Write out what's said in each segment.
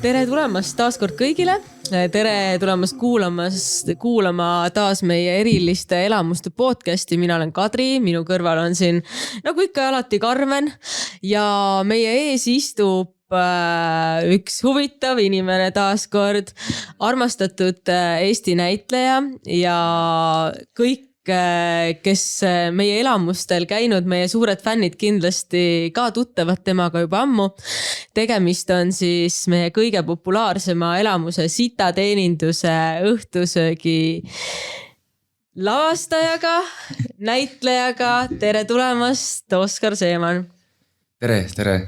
Tere tulemast taas kord kõigile. Tere tulemast kuulama taas meie eriliste elamuste podcasti. Mina olen Kadri, minu kõrval on siin nagu ikka alati Karmen ja meie ees istub üks huvitav inimene taas kord, armastatud Eesti näitleja ja kõik, kes meie elamustel käinud, meie suured fännid kindlasti ka tuttavad temaga juba ammu. Tegemist on siis meie kõige populaarsema elamuse sitateeninduse õhtusöögi lavastajaga, näitlejaga. Tere tulemast, Oskar Seeman. Tere.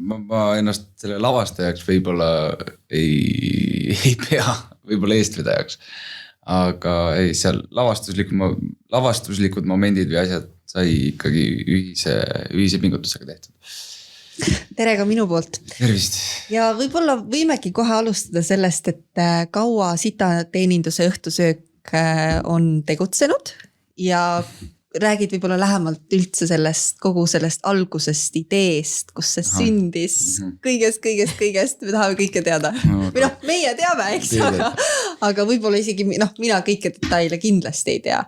Ma ennast selle lavastajaks võib-olla ei pea, võib-olla eestvedajaks. Aga ei, seal lavastuslikud momendid või asjad sai ikkagi ühise pingutusega tehtud. Tere ka minu poolt. Tervist. Ja võib-olla võimegi kohe alustada sellest, et kaua sitateeninduse õhtusöök on tegutsenud ja räägid võib-olla lähemalt üldse kogu sellest algusest, ideest, kus see sündis, kõigest, me tahame kõike teada. Või meie teame, eks, aga võib-olla isegi mina kõike detaile kindlasti ei tea.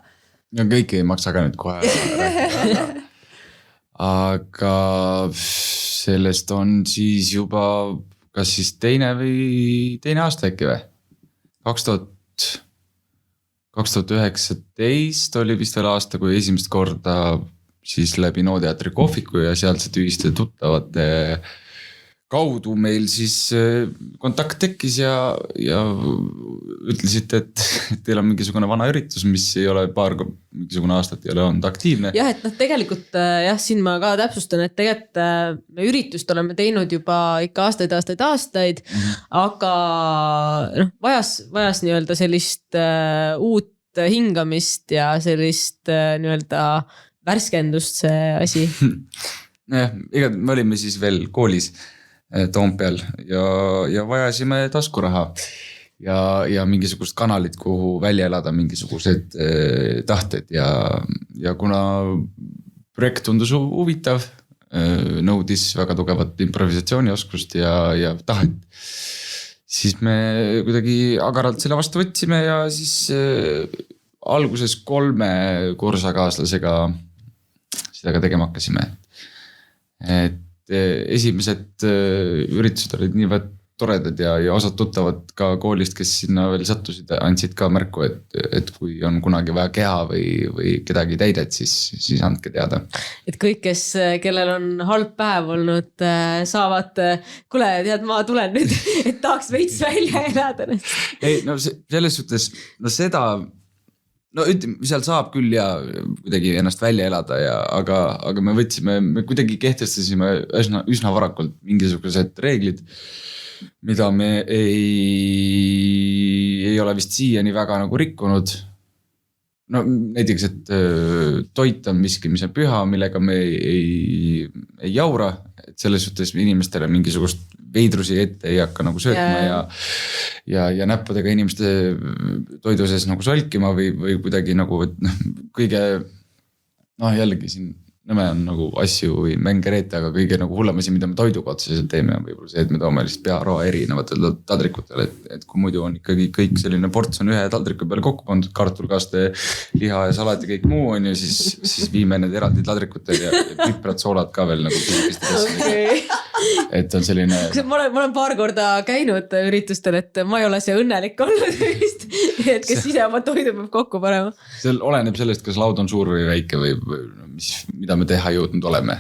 Ja kõike ei maksa ka nüüd kohe rääkida. Aga sellest on siis juba kas siis teine aasta äkki või? 2019 oli vist veel aasta, kui esimest korda siis läbi NO teatri kohviku ja sealsed ühiste tuttavate kaudu meil siis kontakt tekkis ja ütlesite, et teil on mingisugune vana üritus, mis ei ole mingisugune aastat ei ole olnud aktiivne. Jah, et tegelikult siin ma ka täpsustan, et tegelikult me üritust oleme teinud juba ikka aastaid, aga vajas nii-öelda sellist uut hingamist ja sellist nii-öelda värskendust see asi. Me olime siis veel koolis Toompeal ja vajasime taskuraha ja mingisugust kanalit, kuhu välja elada mingisugused tahted ja kuna projekt tundus huvitav, nõudis väga tugevat improvisatsioonioskust ja tahet, siis me kuidagi agaralt selle vastu võtsime ja siis alguses 3 kursakaaslasega seda ka tegema hakkasime. Et esimesed üritused olid niivõrd toredad ja osad tuttavad ka koolist, kes sinna veel sattusid, andsid ka märku, et kui on kunagi vaja keha või kedagi täidet, siis andke teada. Et kõik, kellel on halb päev olnud, saavad, kuule, tead, ma tulen nüüd, et tahaks veits välja elada. Ei, selles suhtes, seda... seal saab küll ja kuidagi ennast välja elada, aga me kuidagi kehtestasime üsna varakult mingisugused reeglid, mida me ei ole vist siiani väga nagu rikkunud. Näiteks, et toit on miski, mis on püha, millega me ei jaura, et selles suhtes inimestele mingisugust veidrusi ette ei hakka nagu söötma ja näppudega inimeste toidu sees nagu solkima või kuidagi nagu kõige, jällegi siin nõme on nagu asju või mänge reete, aga kõige nagu hullem asi, mida me toiduga otseselt teeme, on võib-olla see, et me toome lihtsalt pearoa erinevatel taldrikutel, et kui muidu on ikkagi kõik selline ports on ühe taldriku peale kokku pandud, kartulkaste, liha ja salat ja kõik muu on ju, siis viime need eraldi taldrikutel ja piprad soolad ka veel nagu okay. Et on selline... Ma olen paar korda käinud üritustel, et ma ei ole see õnnelik olnud vist, et kes ise oma toidu peab kokku panema. See oleneb sellest, kas laud on suur või väike või mida me teha jõudnud oleme.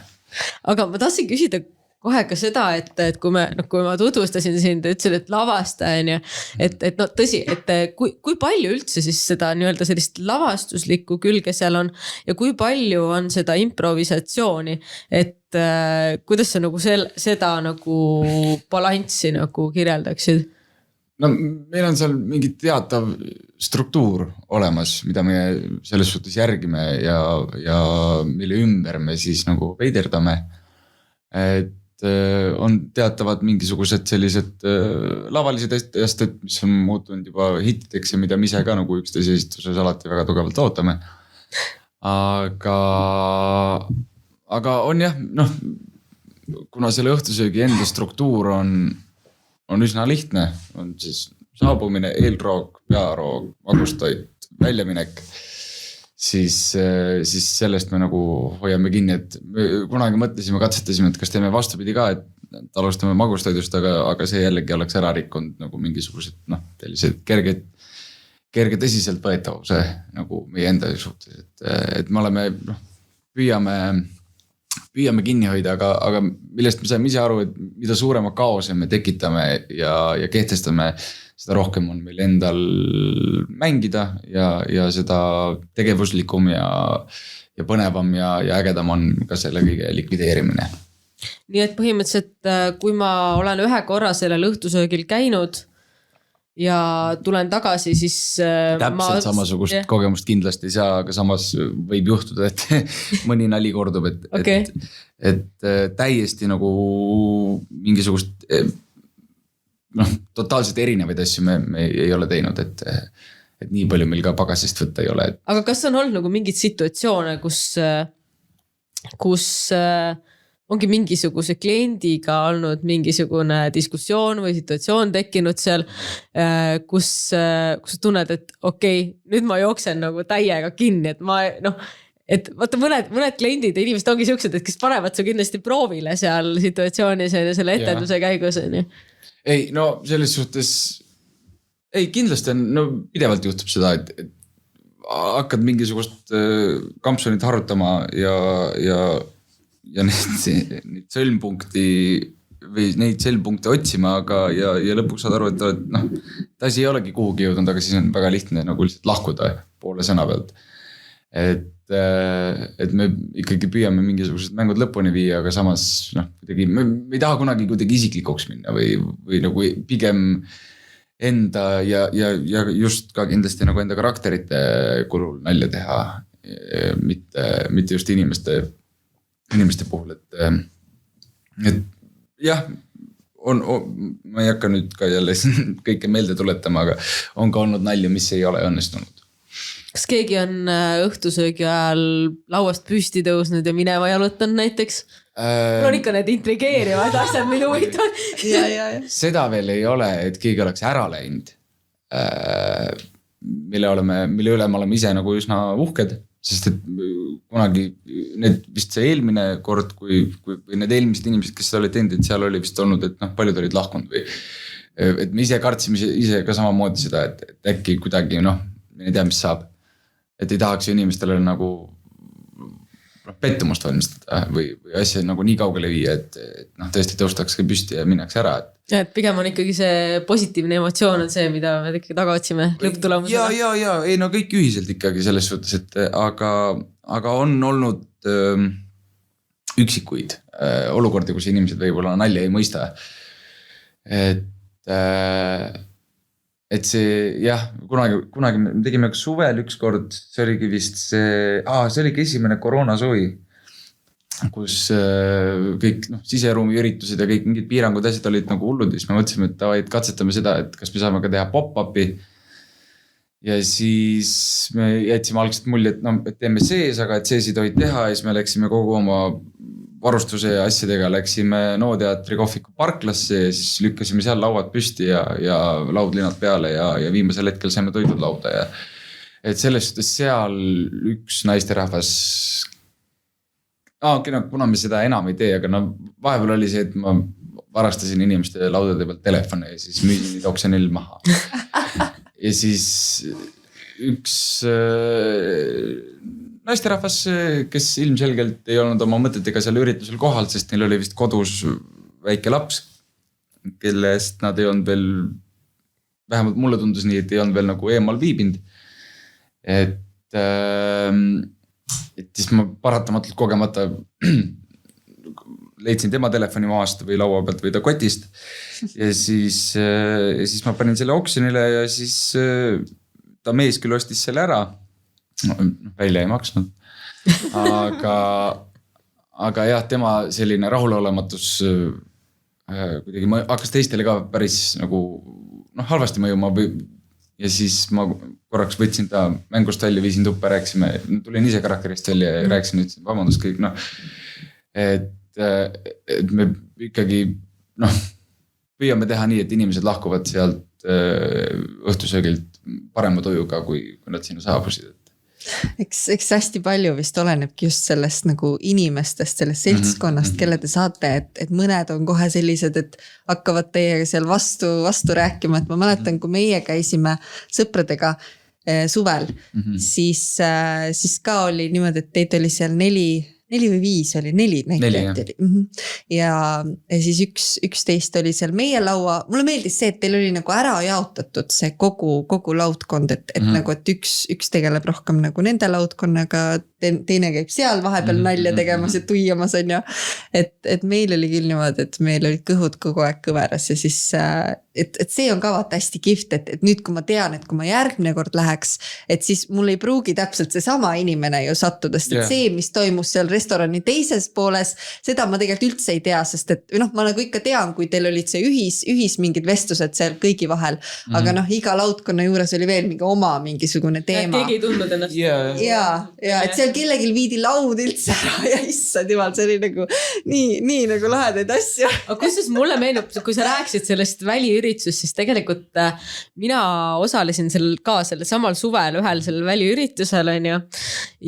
Aga ma tahtsin küsida kohe ka seda, et kui ma tutvustasin sind, ütlesin, et lavastaja, et tõsi, et kui palju üldse siis seda nii-öelda sellist lavastuslikku külge seal on ja kui palju on seda improvisatsiooni, et kuidas sa nagu seda nagu balanssi nagu kirjeldaksid? Meil on seal mingi teatav struktuur olemas, mida me selles suhtes järgime ja mille ümber me siis nagu veiderdame. Et on teatavad mingisugused sellised lavalised asjad, mis on muutunud juba hittideks ja mida me ise ka nagu üksteise esituses alati väga tugevalt ootame. Aga on jah, kuna selle õhtusöögi enda struktuur on on üsna lihtne, on siis saabumine, eelroog, pearoog, magustoit, väljaminek, siis sellest me nagu hoiame kinni, et me kunagi mõtlesime, katsetasime, et kas teeme vastupidi ka, et alustame magustoidust, aga see jällegi oleks ära rikkunud nagu mingisugused sellised kerge tõsiselt võetavuse nagu meie enda suhtes, et me oleme, püüame kinni hoida, aga millest me saime ise aru, et mida suurema kaose me tekitame ja kehtestame, seda rohkem on meil endal mängida ja seda tegevuslikum ja põnevam ja ägedam on ka selle kõige likvideerimine. Nii et põhimõtteliselt, kui ma olen ühe korra sellel õhtusöögil käinud ja tulen tagasi, siis täpselt samasugust kogemust kindlasti ei saa, aga samas võib juhtuda, et mõni nali kordub, et täiesti nagu mingisugust totaalselt erinevaid asju me ei ole teinud, et nii palju meil ka pagasist võtta ei ole. Aga kas on olnud nagu mingid situatsioone, kus ongi mingisuguse kliendiga olnud mingisugune diskussioon või situatsioon tekkinud seal, kus tunned, et okei, nüüd ma jooksen nagu täiega kinni, et vaata mõned kliendid ja inimesed ongi siuksed, et kes panevad su kindlasti proovile seal situatsioonis ja selle etenduse käigus. Ei, selles suhtes, kindlasti on, pidevalt juhtub seda, et hakkad mingisugust kampsunit harutama ja neid sõlmpunkti või neid sõlmpunkte otsima, aga ja lõpuks saad aru, et asi ei olegi kuhugi jõudnud, aga siis on väga lihtne nagu lihtsalt lahkuda poole sõna pealt. Et me ikkagi püüame mingisugused mängud lõpuni viia, aga samas kuidagi, me ei taha kunagi kuidagi isiklikuks minna või nagu pigem enda ja just ka kindlasti nagu enda karakterite kulul nalja teha, mitte just inimeste puhul, et jah, ma ei hakka nüüd ka jälle kõike meelde tuletama, aga on ka olnud nalja, mis ei ole õnnestunud. Kas keegi on õhtusöögi ajal lauast püsti tõusnud ja minema jalutanud näiteks? Mul on ikka need intrigeerivad asjad, mida huvitavad. Seda veel ei ole, et keegi oleks ära läinud, mille üle me oleme ise nagu üsna uhked, sest et kunagi vist see eelmine kord, kui need eelmised inimesed, kes seda olid teinud, et seal oli vist olnud, et paljud olid lahkunud või et me ise kartsime ise ka samamoodi seda, et äkki kuidagi me ei tea, mis saab. Et ei tahaks inimestele nagu pettumust valmistada või asja nagu nii kaugele viia, et tõesti tõustakse püsti ja minnakse ära. Et pigem on ikkagi see positiivne emotsioon on see, mida me ikkagi taga otsime lõpptulemusena. Ja, ei kõik ühiselt ikkagi selles suhtes, et aga on olnud üksikuid olukordi, kus inimesed võib-olla nalja ei mõista. Et see jah, kunagi me tegime suvel üks kord, see oligi vist see oligi esimene koroonasuvi, kus kõik siseruumi üritused ja kõik mingid piirangud asjad olid nagu hullud, siis me mõtlesime, et katsetame seda, et kas me saame ka teha pop-upi. Ja siis me jätsime algselt mulje, et teeme sees, aga et sees ei tohi teha ja siis me läksime kogu oma varustuse ja asjadega läksime NO teatri kohviku parklasse ja siis lükkasime seal lauad püsti ja laudlinad peale ja viimasel hetkel saime toidud lauda ja et selles suhtes seal üks naisterahvas kuna me seda enam ei tee, aga vahepeal oli see, et ma varastasin inimeste laudade pealt telefone ja siis müüsin neid oksjonil maha ja siis üks naisterahvas, kes ilmselgelt ei olnud oma mõtetega seal üritusel kohal, sest neil oli vist kodus väike laps, kellest nad ei olnud veel, vähemalt mulle tundus nii, et ei olnud veel nagu eemal viibinud. Et siis ma paratamatult kogemata leidsin tema telefoni maast või laua pealt või ta kotist ja siis ma panin selle oksjonile ja siis ta mees küll ostis selle ära. Välja ei maksnud, aga jah, tema selline rahulolematus kuidagi hakkas teistele ka päris nagu halvasti mõjuma ja siis ma korraks võtsin ta mängust välja, viisin tuppa, rääksime, tulin ise karakterist välja ja rääksin, ütlesin vabandust kõik, et me ikkagi püüame teha nii, et inimesed lahkuvad sealt õhtusöögilt parema tujuga, kui nad sinna saabusid. Eks hästi palju vist olenebki just sellest nagu inimestest, sellest seltskonnast, kelle te saate, et mõned on kohe sellised, et hakkavad teiega seal vastu rääkima, et ma mäletan, kui meie käisime sõpradega suvel, siis ka oli niimoodi, et teid oli seal 4 või 5 oli, 4 näitlejat oli. Ja siis üks teist oli seal meie laua, mulle meeldis see, et teil oli nagu ära jaotatud see kogu laudkond, et nagu, et üks tegeleb rohkem nagu nende laudkonnaga, teine käib seal vahepeal nalja tegemas ja tuiamas on ju. Et meil oli küll niimoodi, et meil olid kõhud kogu aeg kõveras ja siis, et see on ka vaata hästi kihvt, et nüüd kui ma tean, et kui ma järgmine kord läheks, et siis mul ei pruugi täpselt see sama inimene ju sattuda, sest et see, mis toimus seal restorani teises pooles, seda ma tegelikult üldse ei tea, sest et ma nagu ikka tean, kui teil olid see ühis mingid vestlused seal kõigi vahel, aga iga laudkonna juures oli veel mingisugune teema. Keegi ei tundnud ennast. Ja, et seal kellelgi viidi laud üldse ära ja issand jumal, see oli nagu nii nagu lahedaid asju. Aga kusjuures mulle meenub, kui sa rääksid sellest väliüritusest, siis tegelikult mina osalesin sellel samal suvel ühel sellel väliüritusel on ju.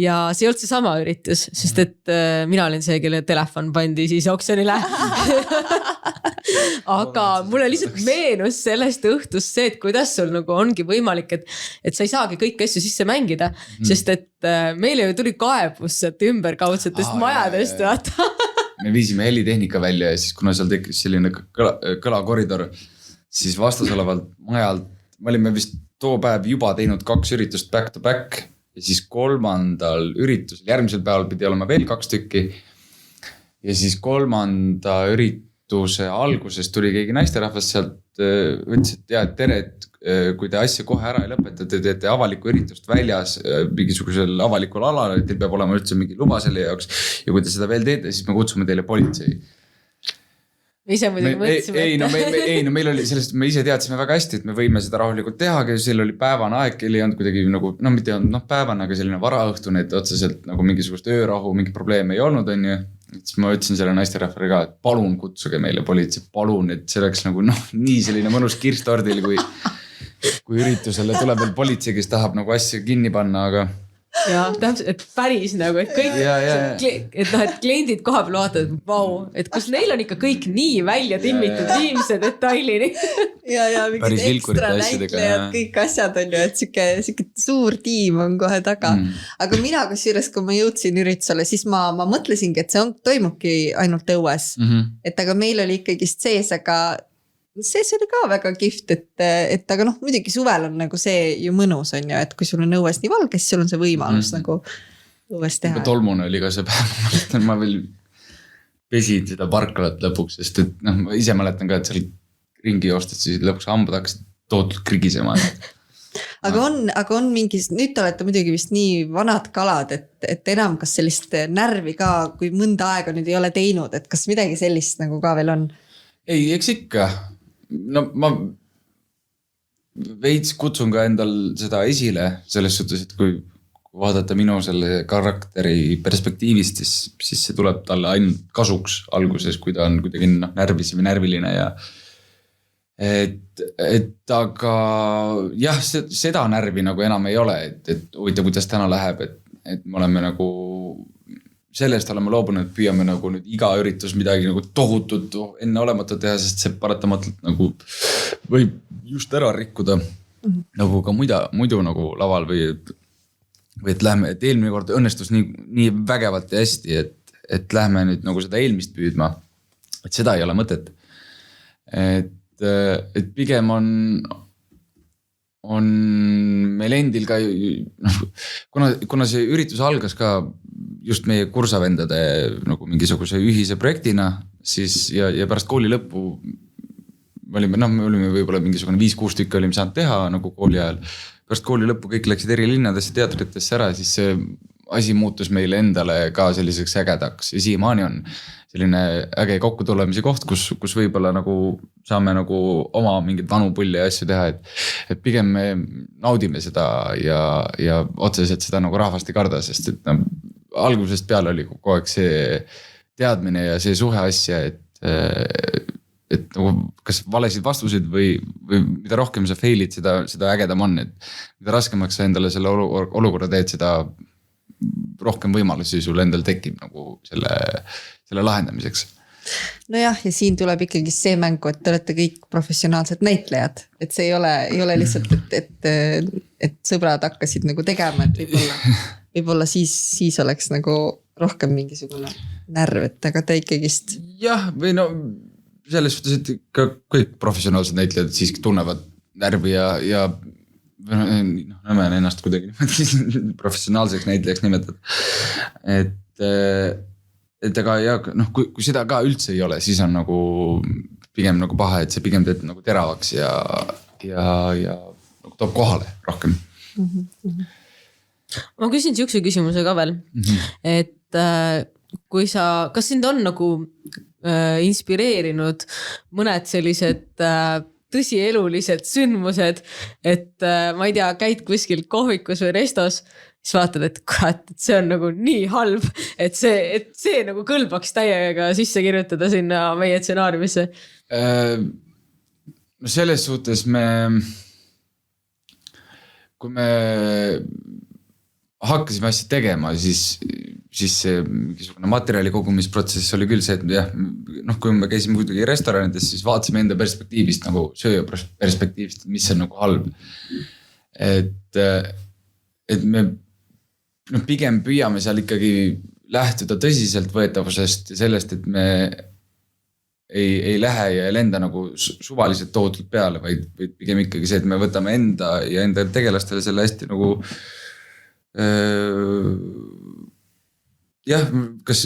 Ja see ei olnud see sama üritus, sest et mina olin see, kelle telefon pandi siis oksjonile. Aga mulle lihtsalt meenus sellest õhtust see, et kuidas sul nagu ongi võimalik, et sa ei saagi kõiki asju sisse mängida, sest et meile ju tuli kaebus sealt ümberkaudsetest majadest, vaata. Me viisime helitehnika välja ja siis kuna seal tekkis selline kõlakoridor, siis vastasolevalt majalt, me olime vist too päev juba teinud 2 üritust back to back ja siis 3. üritusel, järgmisel päeval pidi olema veel 2 tükki ja siis 3. ürituse alguses tuli keegi naisterahvas sealt, ütles, et tere, et kui te asja kohe ära ei lõpeta, te teete avalikku üritust väljas mingisugusel avalikul alal, et teil peab olema üldse mingi luba selle jaoks ja kui te seda veel teete, siis me kutsume teile politsei. Ise muidugi mõtlesime. Meil oli sellest, me ise teadsime väga hästi, et me võime seda rahulikult teha, aga seal oli päevane aeg, kell ei olnud kuidagi nagu, mitte ei olnud päevane, aga selline varaõhtune, et otseselt nagu mingisugust öörahu, mingi probleem ei olnud, on ju. Siis ma ütlesin selle naisterahvale ka, et palun kutsuge meile politsei, palun, et see oleks nagu nii selline mõnus kirstordil, kui üritusele tuleb veel politsei, kes tahab nagu asja kinni panna, aga... Ja, täpselt, et päris nagu, et kõik, et kliendid koha peal vaatavad, vau, et kus neil on ikka kõik nii välja timmitud viimse detailini. Ja mingid ekstra näitlejad, kõik asjad on ju, et siuke suur tiim on kohe taga. Aga mina kusjuures, kui ma jõudsin üritusele, siis ma mõtlesingi, et see toimubki ainult õues. Et aga meil oli ikkagi sees, aga see oli ka väga kihvt, et aga muidugi suvel on nagu see ju mõnus on ju, et kui sul on õues nii valge, siis sul on see võimalus nagu õues teha. Tolmune oli ka see päev, ma veel pesin seda parklat lõpuks, sest et ma ise mäletan ka, et seal ringi joostad, siis lõpuks hambad hakkasid tootult krigisema. Aga on mingis, nüüd te olete muidugi vist nii vanad kalad, et enam kas sellist närvi ka, kui mõnda aega nüüd ei ole teinud, et kas midagi sellist nagu ka veel on? Ei, eks ikka. No ma veits kutsun ka endal seda esile selles suhtes, et kui vaadata minu selle karakteri perspektiivist, siis see tuleb talle ainult kasuks alguses, kui ta on kuidagi närvis või närviline ja et aga jah, seda närvi nagu enam ei ole, et huvitav, kuidas täna läheb, et me oleme nagu sellest oleme loobunud, et püüame nagu nüüd iga üritus midagi nagu tohutut enne olematu teha, sest see paratamatult nagu võib just ära rikkuda nagu ka muidu nagu laval või et lähme, et eelmine kord õnnestus nii vägevalt ja hästi, et lähme nüüd nagu seda eelmist püüdma, et seda ei ole mõtet. Et pigem on meil endil ka, kuna see üritus algas ka just meie kursavendade nagu mingisuguse ühise projektina, siis ja pärast kooli lõppu me olime võib-olla mingisugune 5-6 tükki olime saanud teha nagu kooli ajal. Pärast kooli lõppu kõik läksid eri linnadesse teatritesse ära, siis see asi muutus meile endale ka selliseks ägedaks ja siiamaani on selline äge kokkutulemise koht, kus võib-olla nagu saame nagu oma mingid vanu pulli ja asju teha, et pigem me naudime seda ja otseselt seda nagu rahvast ei karda, sest et algusest peale oli kogu aeg see teadmine ja see suhe asja, et et nagu kas valesid vastuseid või mida rohkem sa fail'id, seda ägedam on, et mida raskemaks sa endale selle olukorra teed, seda rohkem võimalusi sul endal tekib nagu selle lahendamiseks. Nojah, ja siin tuleb ikkagi see mängu, et te olete kõik professionaalsed näitlejad, et see ei ole lihtsalt, et sõbrad hakkasid nagu tegema, et võib-olla siis oleks nagu rohkem mingisugune närv, et aga te ikkagist. Jah, või no selles suhtes, et ka kõik professionaalsed näitlejad siiski tunnevad närvi ja näeme ennast kuidagi professionaalseks näitlejaks nimetad. Et aga ja noh, kui seda ka üldse ei ole, siis on nagu pigem nagu paha, et see pigem teeb nagu teravaks ja nagu toob kohale rohkem. Ma küsin siukse küsimuse ka veel, et kui kas sind on nagu inspireerinud mõned sellised tõsielulised sündmused, et ma ei tea, käid kuskil kohvikus või restos, siis vaatad, et kurat, et see on nagu nii halb, et see nagu kõlbaks täiega sisse kirjutada sinna meie stsenaariumisse. No selles suhtes kui me hakkasime asja tegema, siis see mingisugune materjali kogumisprotsess oli küll see, et jah, noh, kui me käisime kuidagi restoranides, siis vaatasime enda perspektiivist nagu sööja perspektiivist, mis on nagu halb. Et me pigem püüame seal ikkagi lähtuda tõsiselt võetavusest ja sellest, et me ei lähe ja ei lenda nagu suvaliselt tohutult peale, vaid pigem ikkagi see, et me võtame enda ja enda tegelastele selle hästi nagu jah, kas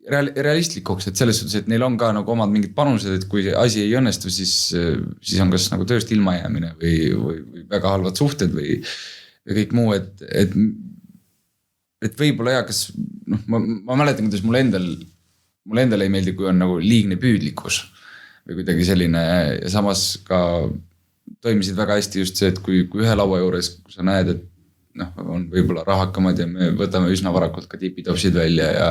realistlikuks, et selles suhtes, et neil on ka nagu omad mingid panused, et kui asi ei õnnestu, siis on kas nagu tööst ilma jäämine või väga halvad suhted või kõik muu, et võib-olla kas ma mäletan, kuidas mulle endal ei meeldi, kui on nagu liigne püüdlikkus või kuidagi selline ja samas ka toimisid väga hästi just see, et kui ühe laua juures, kui sa näed, et on võib-olla rahakamad ja me võtame üsna varakult ka tipitopsid välja ja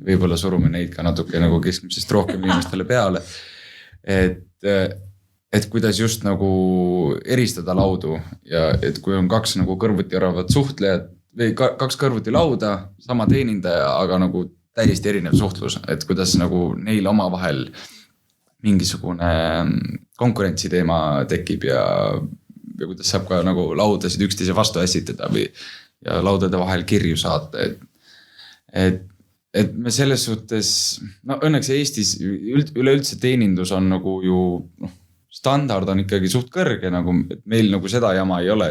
võib-olla surume neid ka natuke nagu keskmisest rohkem inimestele peale. Et kuidas just nagu eristada laudu ja et kui on kaks nagu kõrvuti arvavad suhtlejad või kaks kõrvuti lauda, sama teenindaja, aga nagu täiesti erinev suhtlus, et kuidas nagu neil omavahel mingisugune konkurentsiteema tekib ja kuidas saab ka nagu laudasid üksteise vastu ässitada ja laudade vahel kirju saata, et me selles suhtes, õnneks Eestis üleüldse teenindus on nagu ju standard on ikkagi suht kõrge, nagu, et meil nagu seda jama ei ole,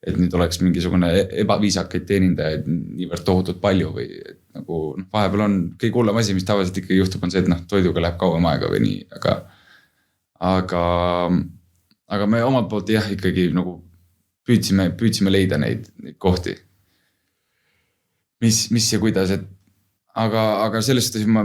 et nüüd oleks mingisugune ebaviisakaid teenindajaid niivõrd tohutult palju või et nagu vahepeal on kõige hullem asi, mis tavaliselt ikkagi juhtub, on see, et toiduga läheb kauem aega või nii, aga me omalt poolt jah, ikkagi nagu püüdsime leida neid kohti. Mis ja kuidas, et aga sellest me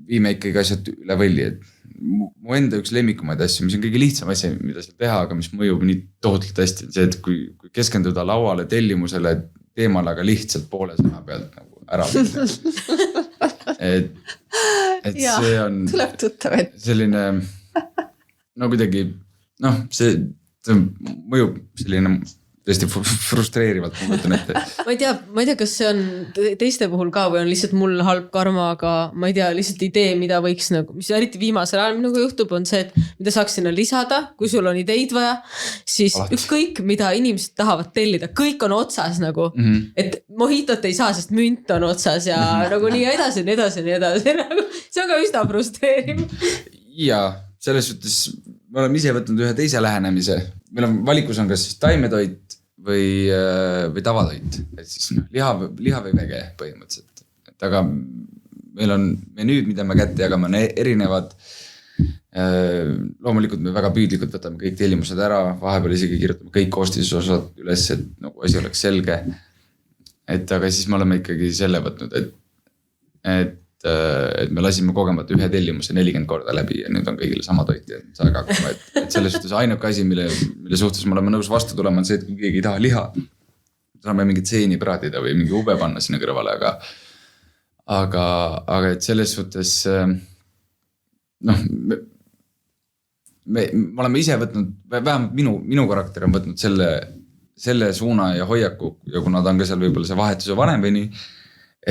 viime ikkagi asjad üle võlli, et mu enda üks lemmikumaid asju, mis on kõige lihtsam asja, mida seal teha, aga mis mõjub nii tohutult hästi, see, et kui keskenduda lauale, tellimusele, teemale, aga lihtsalt poole sõna pealt nagu ära. Et ja, see on tuleb tuttav, et selline, kuidagi, see mõjub selline tõesti frustreerivalt, ma mõtlen ette. Ma ei tea, kas see on teiste puhul ka või on lihtsalt mul halb karma, aga ma ei tea, lihtsalt idee, mida võiks nagu, mis eriti viimasel ajal minuga juhtub, on see, et mida saaks sinna lisada, kui sul on ideid vaja, siis ükskõik, mida inimesed tahavad tellida, kõik on otsas nagu, et mohitot ei saa, sest münt on otsas ja nagu nii edasi. Nagu, see on ka üsna frustreeriv. Ja selles suhtes me oleme ise võtnud ühe teise lähenemise. Meil on valikus on kas taimetoit või tavatoit. Et siis liha või vege põhimõtteliselt. Et aga meil on menüüd, mida me kätte jagame, on erinevad. Loomulikult me väga püüdlikult võtame kõik tellimused ära. Vahepeal isegi kirjutame kõik koostisosad üles, et nagu asi oleks selge. Et aga siis me oleme ikkagi selle võtnud, et me lasime kogemata ühe tellimuse 40 korda läbi ja nüüd on kõigile sama toit ja saega hakkama, et selles suhtes ainuke asi, mille suhtes me oleme nõus vastu tulema, on see, et kui keegi ei taha liha, saame mingit seeni praadida või mingi ube panna sinna kõrvale, aga et selles suhtes noh, me oleme ise võtnud, vähemalt minu karakter on võtnud selle suuna ja hoiaku ja kuna ta on ka seal võib-olla see vahetuse vanem või nii,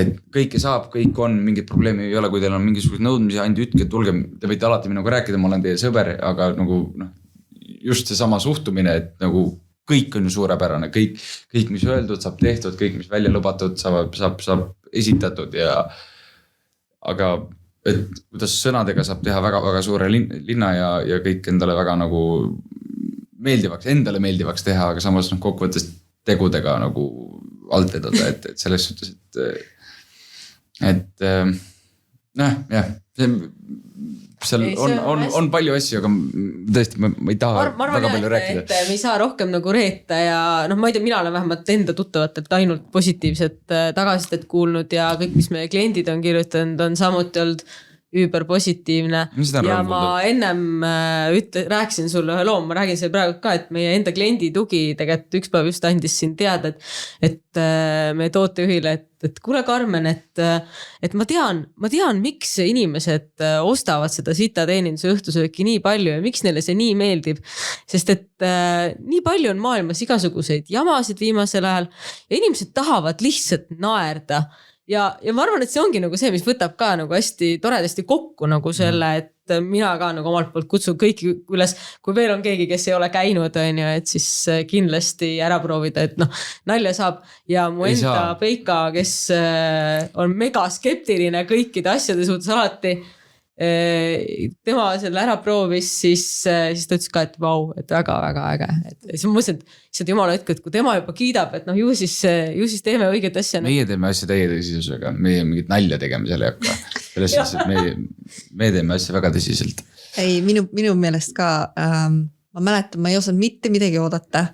et kõike saab, kõik on, mingit probleemi ei ole, kui teil on mingisugused nõudmisi, ainult ütke, et tulge, te võite alati minuga rääkida, ma olen teie sõber, aga nagu just see sama suhtumine, et nagu kõik on ju suurepärane, kõik, mis öeldud, saab tehtud, kõik, mis välja lubatud, saab esitatud ja aga et kuidas sõnadega saab teha väga-väga suure linna ja kõik endale väga nagu endale meeldivaks teha, aga samas kokkuvõttes tegudega nagu alt edada, et selles suhtes, et jah, seal on palju asju, aga tõesti, ma ei taha väga palju rääkida. Me ei saa rohkem nagu reeta ja ma ei tea, mina olen vähemalt enda tuttavatelt ainult positiivset tagasisidet kuulnud ja kõik, mis meie kliendid on kirjutanud, on samuti olnud üüberpositiivne ja ma ennem rääkisin sulle ühe loo, ma räägin selle praegu ka, et meie enda kliendi tugi tegelikult üks päev just andis siin teada, et meie tootejuhile, et kuule Karmen, et ma tean, miks inimesed ostavad seda sita teeninduse õhtusööki nii palju ja miks neile see nii meeldib, sest et nii palju on maailmas igasuguseid jamasid viimasel ajal ja inimesed tahavad lihtsalt naerda. Ja ma arvan, et see ongi nagu see, mis võtab ka nagu hästi toredasti kokku nagu selle, et mina ka nagu omalt poolt kutsun kõiki üles, kui veel on keegi, kes ei ole käinud, et siis kindlasti ära proovida, et nalja saab ja mu enda Peika, kes on mega skeptiline kõikide asjade suhtes alati, tema selle ära proovis, siis ta ütles ka, et vau, et väga-väga äge. Et siis ma mõtlesin, et jumala hetk, et kui tema juba kiidab, et ju siis teeme õiget asja. Meie teeme asja täie tõsisusega, meie mingit nalja tegemisel ei hakka. Selles suhtes, et me teeme asja väga tõsiselt. Ei, minu meelest ka, ma mäletan, ma ei osanud mitte midagi oodata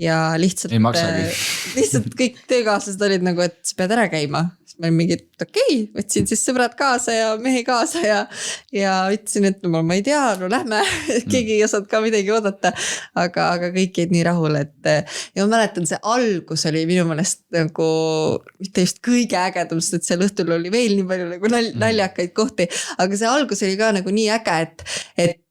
ja lihtsalt kõik töökaaslased olid nagu, et sa pead ära käima. Ma olin mingi, et okei, võtsin siis sõbrad kaasa ja mehi kaasa ja ütlesin, et ma ei tea, lähme, keegi ei osanud ka midagi oodata, aga kõik jäid nii rahul, et ja ma mäletan, see algus oli minu meelest nagu mitte just kõige ägedam, sest et seal õhtul oli veel nii palju nagu naljakaid kohti, aga see algus oli ka nagu nii äge, et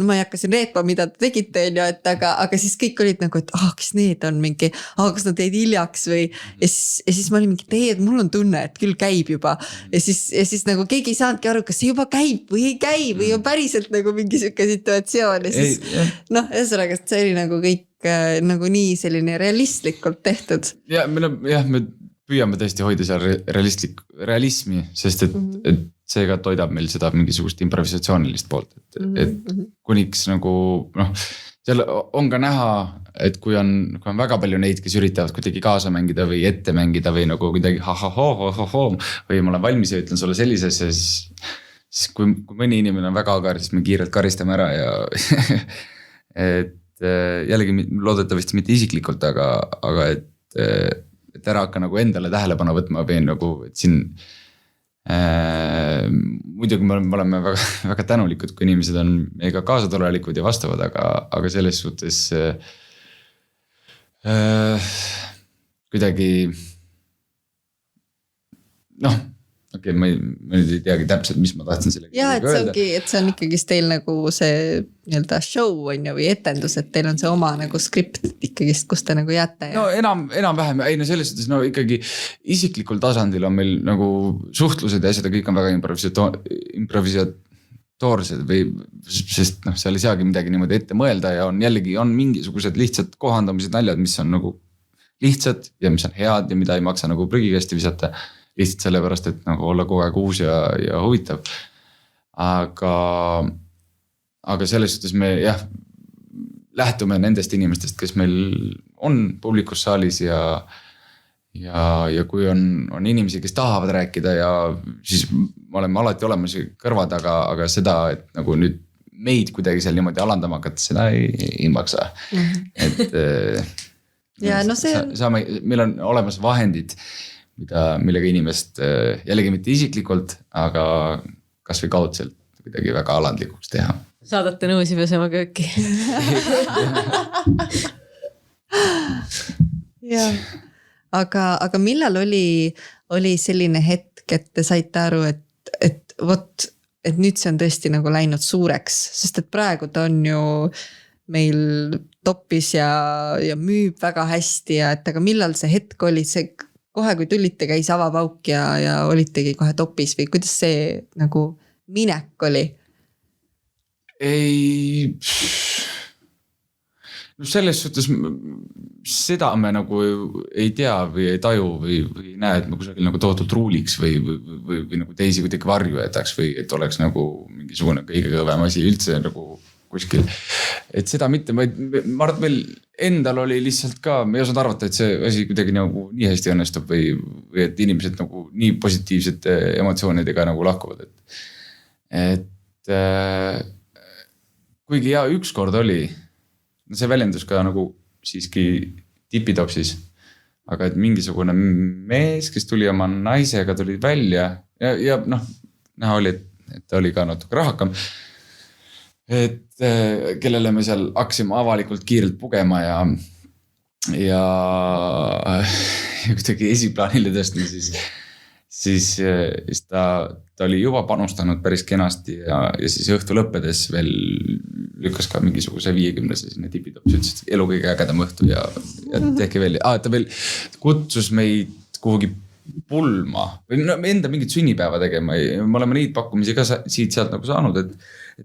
ma ei hakka siin reetma, mida te tegite, aga siis kõik olid nagu, et kas need on mingi, kas nad jäid hiljaks või ja siis ma olin mingi, et mul on tunne, et küll käib juba ja siis nagu keegi ei saanudki aru, kas see juba käib või ei käi või on päriselt nagu mingi siuke situatsioon ja siis ühesõnaga, see oli nagu kõik nagu nii selline realistlikult tehtud. Ja me püüame tõesti hoida seal realismi, sest et see ka toidab meil seda mingisugust improvisatsioonilist poolt, et kuniks nagu seal on ka näha, et kui on väga palju neid, kes üritavad kuidagi kaasa mängida või ette mängida või nagu kuidagi või ma olen valmis ja ütlen sulle sellise asja, siis kui mõni inimene on väga agar, siis me kiirelt karistame ära ja et jällegi loodetavasti mitte isiklikult, aga et ära hakka nagu endale tähelepanu võtma või nagu, et siin muidugi me oleme väga, väga tänulikud, kui inimesed on meiega kaasatulelikud ja vastavad, aga selles suhtes kuidagi okei, ma nüüd ei teagi täpselt, mis ma tahtsin sellega öelda. Et see on ikkagi teil nagu see nii-öelda show on ju või etendus, et teil on see oma nagu skript ikkagist, kus te nagu jääte. No enam-vähem, selles suhtes ikkagi isiklikul tasandil on meil nagu suhtlused ja asjad, kõik on väga improvisatoorsed või sest seal ei saagi midagi niimoodi ette mõelda ja jällegi on mingisugused lihtsad kohandamised naljad, mis on nagu lihtsad ja mis on head ja mida ei maksa nagu prügikasti visata. Lihtsalt sellepärast, et nagu olla kogu aeg uus ja huvitav. Aga selles suhtes me lähtume nendest inimestest, kes meil on publikus saalis ja kui on inimesi, kes tahavad rääkida ja siis me oleme alati olemas kõrvad, aga seda, et nagu nüüd meid kuidagi seal niimoodi alandama hakata, seda ei maksa. Meil on olemas vahendid, millega inimest jällegi mitte isiklikult, aga kas või kaudselt kuidagi väga alandlikuks teha. Saadate nõusi pesema kööki. Aga millal oli selline hetk, et te saite aru, et et nüüd see on tõesti nagu läinud suureks, sest et praegu ta on ju meil topis ja müüb väga hästi ja et aga millal see hetk oli, see kohe kui tulite, käis avapauk ja olitegi kohe topis või kuidas see nagu minek oli? Ei, no selles suhtes seda me nagu ei tea või ei taju või ei näe, et me kusagil nagu tohutult ruuliks või nagu teisi kuidagi varju jätaks või et oleks nagu mingisugune kõige kõvem asi üldse nagu kuskil. Et seda mitte, ma arvan, et meil endal oli lihtsalt ka, me ei osanud arvata, et see asi kuidagi nagu nii hästi õnnestub või et inimesed nagu nii positiivsete emotsioonidega nagu lahkuvad. Et kuigi ja ükskord oli, see väljendus ka nagu siiski tipitopsis, aga et mingisugune mees, kes tuli oma naisega, tuli välja ja noh, näha oli, et ta oli ka natuke rahakam. Et kellele me seal hakkasime avalikult kiirelt pugema ja kuidagi esiplaanile tõstma, siis ta oli juba panustanud päris kenasti ja siis õhtu lõppedes veel lükkas ka mingisuguse 50-se sinna tipitopsi, ütles, et elu kõige ägedam õhtu ja tehke veel. Ta veel kutsus meid kuhugi pulma või no, enda mingit sünnipäeva tegema. Me oleme neid pakkumisi ka siit-sealt nagu saanud, et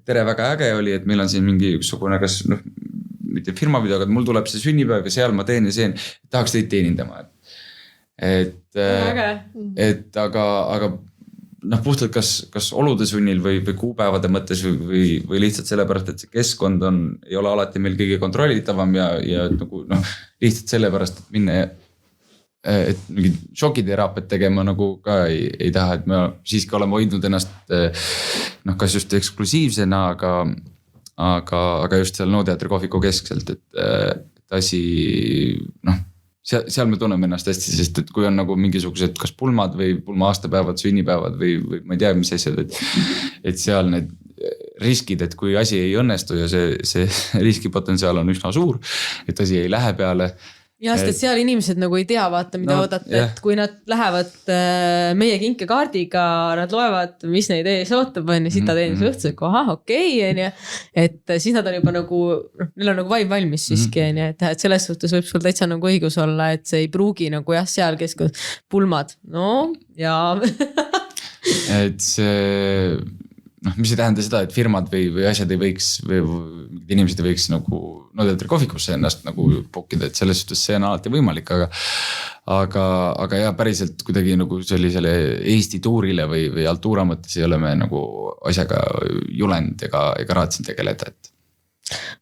tere, väga äge oli, et meil on siin mingi üksugune, kas noh, mitte firma video, aga mul tuleb see sünnipäev ja seal ma teen ja seen, tahaks teid teenindama. Aga noh, puhtalt kas olude sunnil või kuupäevade mõttes või lihtsalt sellepärast, et see keskkond ei ole alati meil kõige kontrollitavam ja nagu noh, lihtsalt sellepärast, et minna et mingid šokiteraapiat tegema nagu ka ei taha, et me siiski oleme hoidnud ennast noh, kas just eksklusiivsena, aga just seal Nooteatri kohviku keskselt, et asi noh, seal me tunneme ennast hästi, sest et kui on nagu mingisugused kas pulmad või pulma aastapäevad, sünnipäevad või ma ei tea, mis asjad, et seal need riskid, et kui asi ei õnnestu ja see riskipotentsiaal on üsna suur, et asi ei lähe peale. Ja, sest et seal inimesed nagu ei tea, vaata, mida oodata, et kui nad lähevad meie kinkekaardiga, nad loevad, mis neid ees ootab, on ja sita teenis õhtused, okei, et siis nad on juba nagu, neil on nagu vibe valmis siiski, et selles suhtes võib sul täitsa nagu õigus olla, et see ei pruugi nagu jah, seal keskud pulmad, no ja. Et see noh, mis ei tähenda seda, et firmad või asjad ei võiks või inimesed ei võiks nagu Nooteatri kohvikusse ennast nagu pukkida, et selles suhtes see on alati võimalik, aga ja päriselt kuidagi nagu sellisele Eesti tuurile või Altura mõttes ei ole me nagu asjaga julenud ega raatsin tegeleda, et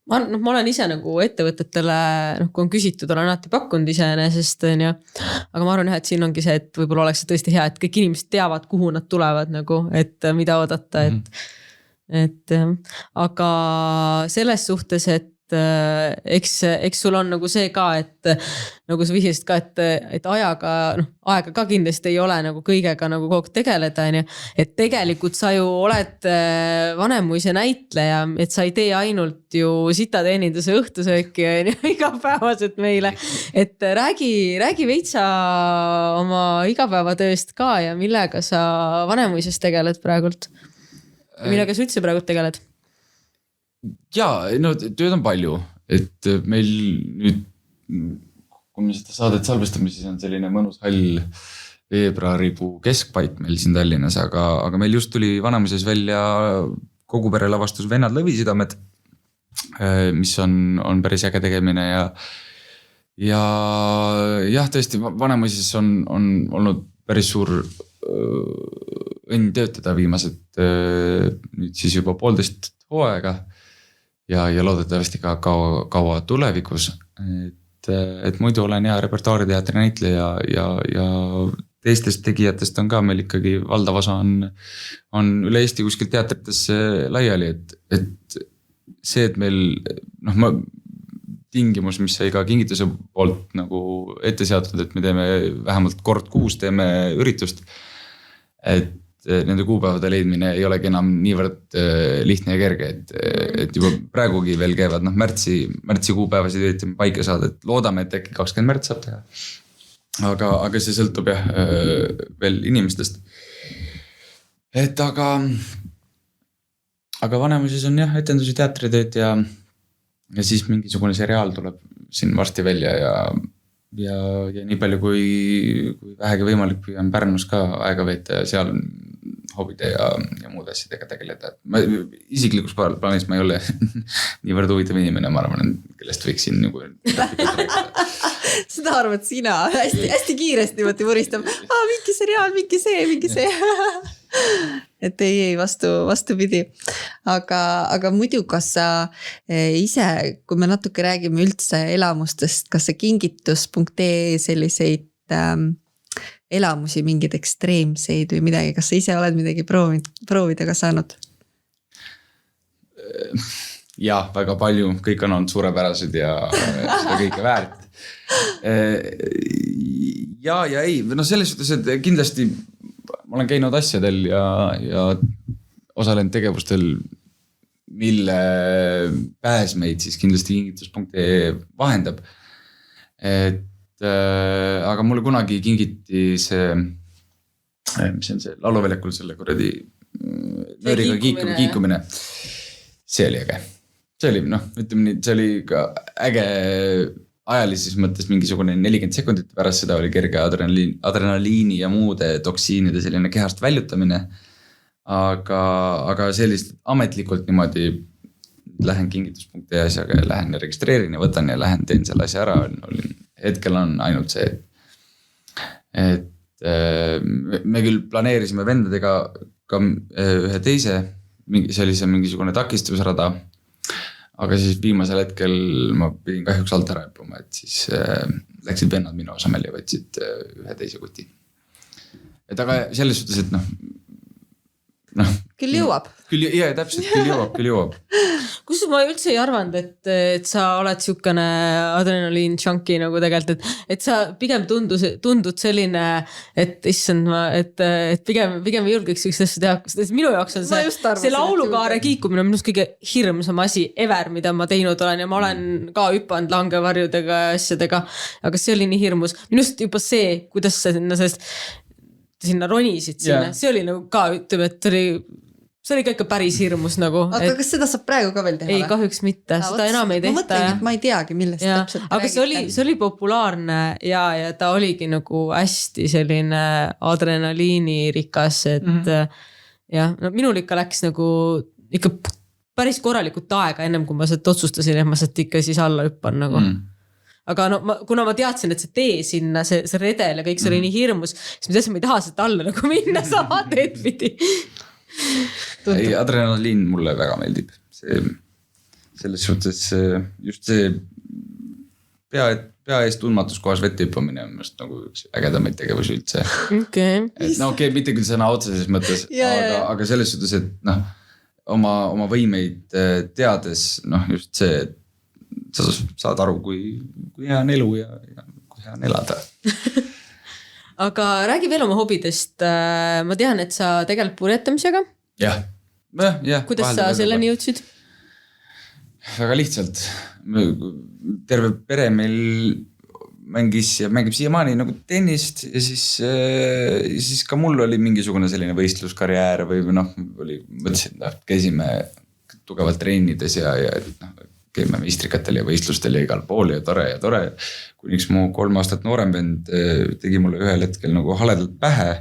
ma olen ise nagu ettevõtetele, kui on küsitud, olen alati pakkunud iseenesest, aga ma arvan, et siin ongi see, et võib-olla oleks tõesti hea, et kõik inimesed teavad, kuhu nad tulevad nagu, et mida oodata, et aga selles suhtes, et eks sul on nagu see ka, et nagu sa vihjasid ka, et aega ka kindlasti ei ole nagu kõigega nagu kogu tegeleda, et tegelikult sa ju oled Vanemuise näitleja, et sa ei tee ainult ju sitateeninduse õhtusööki igapäevaselt meile, et räägi veitsa oma igapäevatööst ka ja millega sa Vanemuises tegeled praegult, millega sa üldse praegult tegeled? Jaa, no tööd on palju, et meil nüüd, kui me seda saadet salvestame, siis on selline mõnus hall veebruarikuu keskpaik meil siin Tallinnas, aga meil just tuli Vanemuises välja kogu pere lavastus Vennad lõvisüdamed, mis on päris äge tegemine ja jah, tõesti Vanemuises on olnud päris suur õnn töötada viimased nüüd siis juba 1,5 hooaega ja loodetavasti ka kaua tulevikus, et muidu olen hea repertuaariteatri näitleja ja teistest tegijatest on ka meil ikkagi valdav osa on üle Eesti kuskil teatritesse laiali, et see, et meil tingimus, mis sai ka Kingituse poolt nagu ette seatud, et me teeme vähemalt kord kuus teeme üritust, et nende kuupäevade leidmine ei olegi enam niivõrd lihtne ja kerge, et juba praegugi veel käivad märtsi kuupäevasid üritame paika saada, et loodame, et äkki 20 märts saab teha. Aga see sõltub jah veel inimestest. Et aga aga Vanemuises on jah etendusi, teatritööd ja siis mingisugune seriaal tuleb siin varsti välja ja nii palju kui vähegi võimalik püüan Pärnus ka aega veeta ja seal hobide ja muude asjadega tegeleda. Ma isiklikus plaanis ma ei ole niivõrd huvitav inimene, ma arvan, kellest võiks siin nagu seda arvad sina hästi kiiresti mõtti vuristab. Mingi seriaal, mingi see. Et ei vastupidi. Aga muidu, kas sa ise, kui me natuke räägime üldse elamustest, kas sa kingitus.ee selliseid elamusi, mingeid ekstreemseid või midagi, kas sa ise oled midagi proovida ka saanud? Ja, väga palju, kõik on olnud suurepärased ja seda kõike väärt. Ja ei, no selles suhtes, et kindlasti ma olen käinud asjadel ja osalenud tegevustel, mille pääsmeid siis kindlasti kingitus.ee vahendab. Aga mulle kunagi kingiti see, mis on see lauluväljakul selle kuradi nööriga kiikumine. See oli äge. See oli, ütleme nii, see oli ka äge ajalises mõttes mingisugune 40 sekundit pärast seda oli kerge adrenaliini ja muude toksiinide selline kehast väljutamine. Aga sellist ametlikult niimoodi lähen kingitus.ee asjaga ja lähen ja registreerin ja võtan ja lähen teen selle asja ära. Hetkel on ainult see, et me küll planeerisime vendadega ka ühe teise sellise mingisugune takistusrada. Aga siis viimasel hetkel ma pidin kahjuks alt ära õppuma, et siis läksid vennad minu asemel ja võtsid ühe teise kuti. Et aga selles suhtes, et küll jõuab. Jah, täpselt, küll jõuab. Kus ma üldse ei arvanud, et sa oled siukene adrenaliin junkie nagu tegelikult, et sa pigem tundud selline, et issand ma, et pigem ei julgeks üks asja teha, sest minu jaoks on see laulukaare kiikumine on minust kõige hirmsam asi ever, mida ma teinud olen ja ma olen ka hüpanud langevarjudega ja asjadega, aga see oli nii hirmus. Minust juba see, kuidas sa sinna ronisid sinna, see oli nagu ka, ütleme, et see oli ka ikka päris hirmus nagu. Aga kas seda saab praegu ka veel teha? Ei, kahjuks mitte, seda enam ei tehta. Ma mõtlengi, et ma ei teagi, millest täpselt räägite. Aga see oli populaarne ja ta oligi nagu hästi selline adrenaliinirikas, et jah, minul ikka läks nagu ikka päris korralikult aega ennem, kui ma sealt otsustasin, et ma sealt ikka siis alla hüppan nagu. Aga kuna ma teadsin, et see tee sinna, see redel ja kõik see oli nii hirmus, siis ma ei taha sealt alla nagu minna sama teed pidi. Ei, adrenaliin mulle väga meeldib. Selles suhtes just see pea eest tundmatus kohas vette hüppamine on just nagu üks ägedamaid tegevusi üldse. Okay. Mitte küll sõna otseses mõttes, aga selles suhtes, et oma võimeid teades, just see, et sa saad aru, kui hea on elu ja kui hea on elada. Aga räägi veel oma hobidest. Ma tean, et sa tegeled purjetamisega. Jah. Kuidas sa selleni jõudsid? Väga lihtsalt. Terve pere meil mängib siiamaani nagu tennist ja siis ka mul oli mingisugune selline võistluskarjäär või mõtlesin, et käisime tugevalt treenides ja käime meistrikatel ja võistlustel ja igal pool ja tore. Kuniks mu 3 aastat noorem vend tegi mulle ühel hetkel nagu haledalt pähe.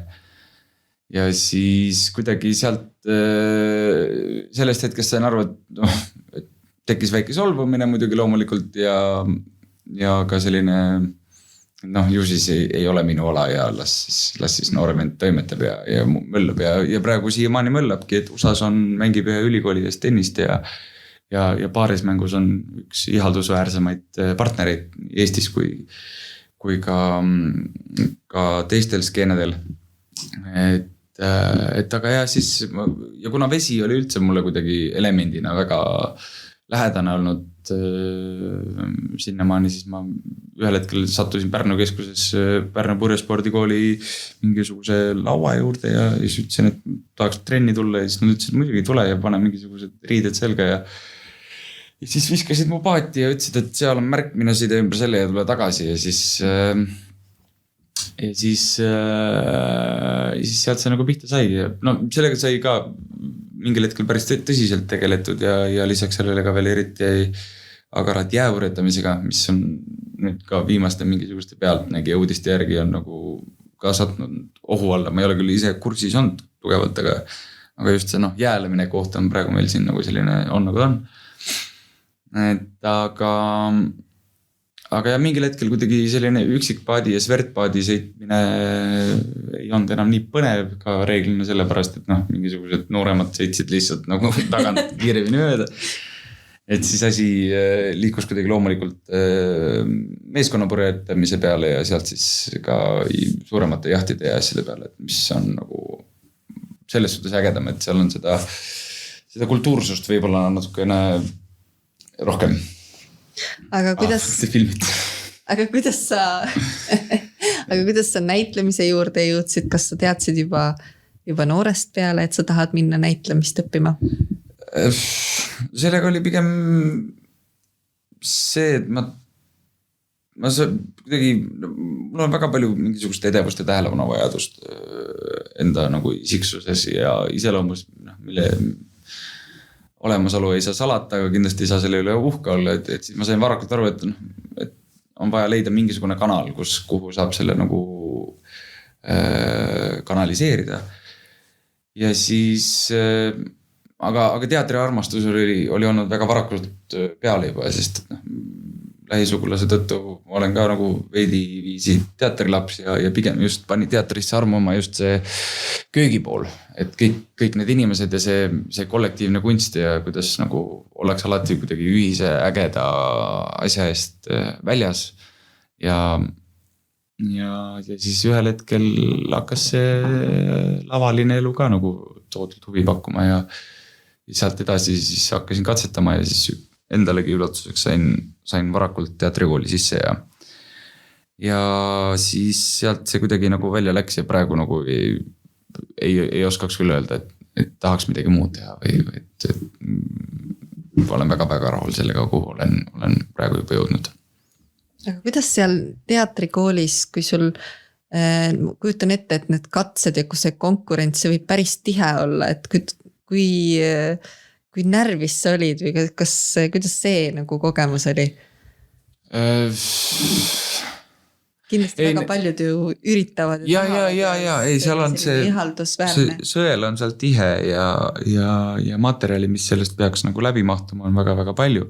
Ja siis kuidagi sealt sellest hetkest sain aru, et tekkis väike solvumine muidugi loomulikult ja ka selline, ju siis ei ole minu ala ja las siis noorem vend toimetab ja möllab ja praegu siiamaani möllabki, et USAs mängib ühe ülikooli eest tennist ja paarismängus on üks ihaldusväärsemaid partnereid Eestis kui ka teistel skeenedel. Et aga ja siis, ja kuna vesi oli üldse mulle kuidagi elemendina väga lähedane olnud sinnamaani, siis ma ühel hetkel sattusin Pärnu keskuses Pärnu purjespordikooli mingisuguse laua juurde ja siis ütlesin, et tahaks trenni tulla ja siis nad ütlesid, muidugi tule ja pane mingisugused riided selga ja siis viskasid mu paati ja ütlesid, et seal on märk, mine sõida ümber selle ja tule tagasi ja siis sealt see nagu pihta sai. Sellega sai ka mingil hetkel päris tõsiselt tegeletud ja lisaks sellele ka veel eriti agaralt jäävõretamisega, mis on nüüd ka viimaste mingisuguste pealtnägija uudiste järgi on nagu ka sattunud ohu alla. Ma ei ole küll ise kursis olnud tugevalt, aga just see jäälemine koht on praegu meil siin nagu selline on nagu on. Et aga ja mingil hetkel kuidagi selline üksikpaadi ja svertpaadi sõitmine ei olnud enam nii põnev ka reeglina sellepärast, et mingisugused nooremad sõitsid lihtsalt nagu tagant kiiremini mööda. Et siis asi liikus kuidagi loomulikult meeskonnapurjetamise peale ja sealt siis ka suuremate jahtide ja asjade peale, et mis on nagu selles suhtes ägedam, et seal on seda kultuursust võib-olla natukene rohkem. Aga kuidas sa näitlemise juurde jõudsid, kas sa teadsid juba noorest peale, et sa tahad minna näitlemist õppima? Sellega oli pigem see, et ma kuidagi, mul on väga palju mingisugust edevust ja tähelepanu vajadust enda nagu isiksuses ja iseloomus, mille olemasolu ei saa salata, aga kindlasti ei saa selle üle uhke olla, et siis ma sain varakult aru, et on vaja leida mingisugune kanal, kuhu saab selle nagu kanaliseerida. Ja siis aga teatriarmastus oli olnud väga varakult peale juba, sest lähisugulase tõttu ma olen ka nagu veidi viisi teatrilaps ja pigem just pani teatrisse armuma just see köögipool, et kõik need inimesed ja see kollektiivne kunst ja kuidas nagu ollakse alati kuidagi ühise ägeda asja eest väljas ja siis ühel hetkel hakkas see lavaline elu ka nagu toodud huvi pakkuma ja sealt edasi siis hakkasin katsetama ja siis endalegi üllatuseks sain varakult teatrikooli sisse ja siis sealt see kuidagi nagu välja läks ja praegu nagu ei oskaks küll öelda, et tahaks midagi muud teha või et olen väga-väga rahul sellega, kuhu olen praegu juba jõudnud. Aga kuidas seal teatrikoolis, kui sul kujutan ette, et need katsed ja kui see konkurents võib päris tihe olla, et kui närvis sa olid või kuidas see nagu kogemus oli? Kindlasti väga paljud ju üritavad. Ja, ei, seal on see sõel on seal tihe ja materjali, mis sellest peaks nagu läbi mahtuma, on väga-väga palju.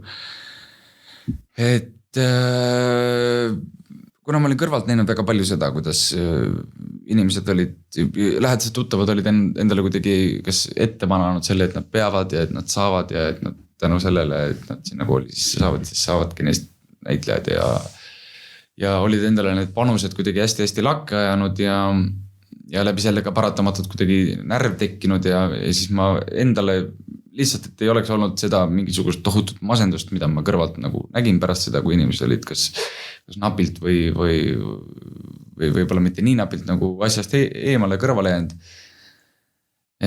Et kuna ma olin kõrvalt näinud väga palju seda, kuidas inimesed lähedased tuttavad olid endale kuidagi kas ette pananud selle, et nad peavad ja et nad saavad ja et nad tänu sellele, et nad sinna kooli siis saavadki neist näitlejad ja olid endale need panused kuidagi hästi-hästi lakke ajanud ja läbi selle ka paratamatult kuidagi närv tekkinud ja siis ma endale lihtsalt, et ei oleks olnud seda mingisugust tohutut masendust, mida ma kõrvalt nagu nägin pärast seda, kui inimesed olid kas napilt või võib-olla mitte nii napilt nagu asjast eemale kõrvale jäänud.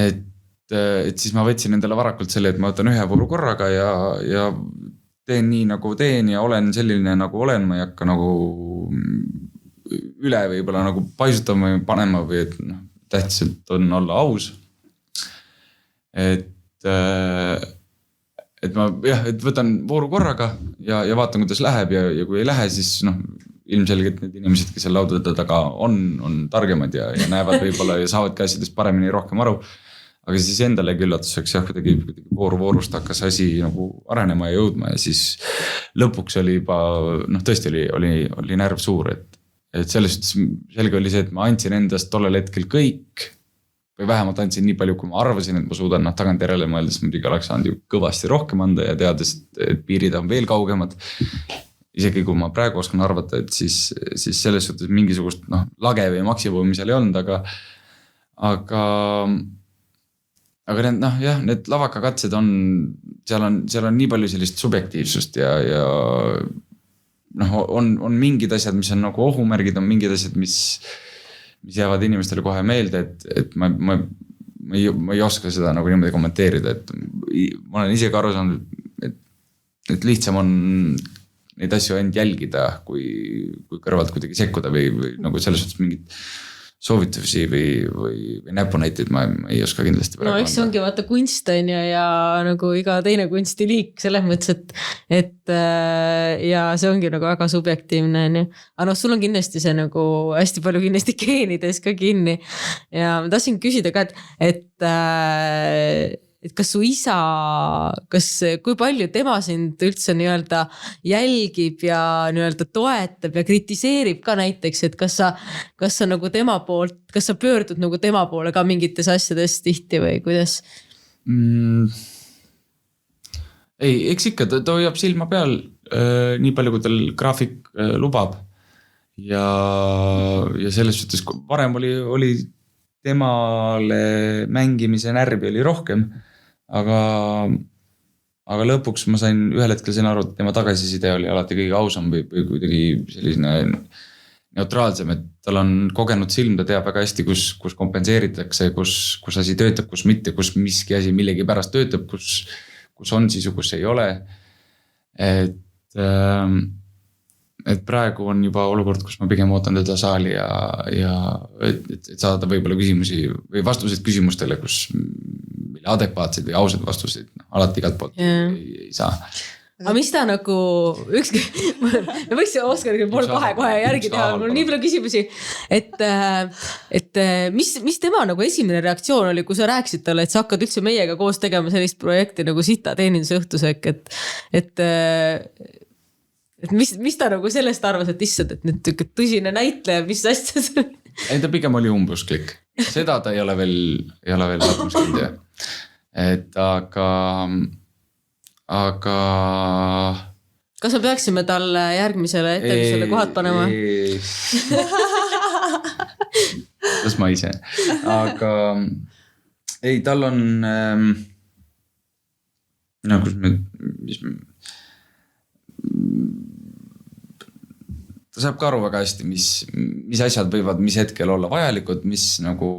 Et siis ma võtsin endale varakult selle, et ma võtan ühe vooru korraga ja teen nii nagu teen ja olen selline nagu olen, ma ei hakka nagu üle võib-olla nagu paisutama või panema või et tähtselt on olla aus. Et ma et võtan vooru korraga ja vaatan, kuidas läheb ja kui ei lähe, siis ilmselgelt need inimesed, kes seal laudade taga on targemad ja näevad võib-olla ja saavad ka asjadest paremini rohkem aru. Aga siis endalegi üllatuseks kuidagi voorust hakkas asi nagu arenema ja jõudma ja siis lõpuks oli juba, tõesti oli närv suur, et selles suhtes selge oli see, et ma andsin endast tollel hetkel kõik või vähemalt andsin nii palju, kui ma arvasin, et ma suudan tagantjärele mõeldes muidugi oleks saanud ju kõvasti rohkem anda ja teades, et piirid on veel kaugemad. Isegi kui ma praegu oskan arvata, et siis selles suhtes mingisugust lage või maksipõumi seal ei olnud, aga need lavakakatsed seal on nii palju sellist subjektiivsust ja on mingid asjad, mis on nagu ohumärgid, on mingid asjad, mis jäävad inimestele kohe meelde, et ma ei oska seda nagu niimoodi kommenteerida, et ma olen ise ka aru saanud, et lihtsam on neid asju ainult jälgida, kui kõrvalt kuidagi sekkuda või nagu selles suhtes mingit soovitusi või näpunäiteid ma ei oska kindlasti no eks see ongi vaata kunst on ja nagu iga teine kunstiliik selles mõttes, et ja see ongi nagu väga subjektiivne on ju. Aga sul on kindlasti see nagu hästi palju kindlasti geenides ka kinni ja ma tahtsin küsida ka, et kas su isa, kui palju tema sind üldse nii-öelda jälgib ja nii-öelda toetab ja kritiseerib ka näiteks, et kas sa nagu tema poolt, kas sa pöördud nagu tema poole ka mingites asjades tihti või kuidas? Ei, eks ikka, ta hoiab silma peal nii palju, kui tal graafik lubab ja selles suhtes varem oli temale mängimise närvi oli rohkem. Aga lõpuks ma sain ühel hetkel sen aru, et tema tagasiside oli alati kõige ausam või kuidagi selline neutraalsem, et tal on kogenud silm, ta teab väga hästi, kus kompenseeritakse, kus asi töötab, kus mitte, kus miski asi millegi pärast töötab, kus on sisu, kus ei ole. Et praegu on juba olukord, kus ma pigem ootan teda saali ja et saada võib-olla küsimusi või vastused küsimustele, mille adekvaatseid või ausad vastuseid alati igalt poolt ei saa. Aga mis ta nagu, me võiks Oskaril pool kohe järgi teha, mul on nii palju küsimusi, et mis tema nagu esimene reaktsioon oli, kui sa rääkisid talle, et sa hakkad üldse meiega koos tegema sellist projekti nagu Sita teeninduse õhtusöök, et mis ta nagu sellest arvas, et issad, et nüüd tõsine näitleja, mis asja see? Ei, ta pigem oli umbusklik. Seda ta ei ole veel lõpmuskind. Et aga... Kas me peaksime talle järgmisele etendusele kohad panema? Kas ma ise? Aga ei, tal on... ta saab ka aru väga hästi, mis asjad võivad mis hetkel olla vajalikud, mis nagu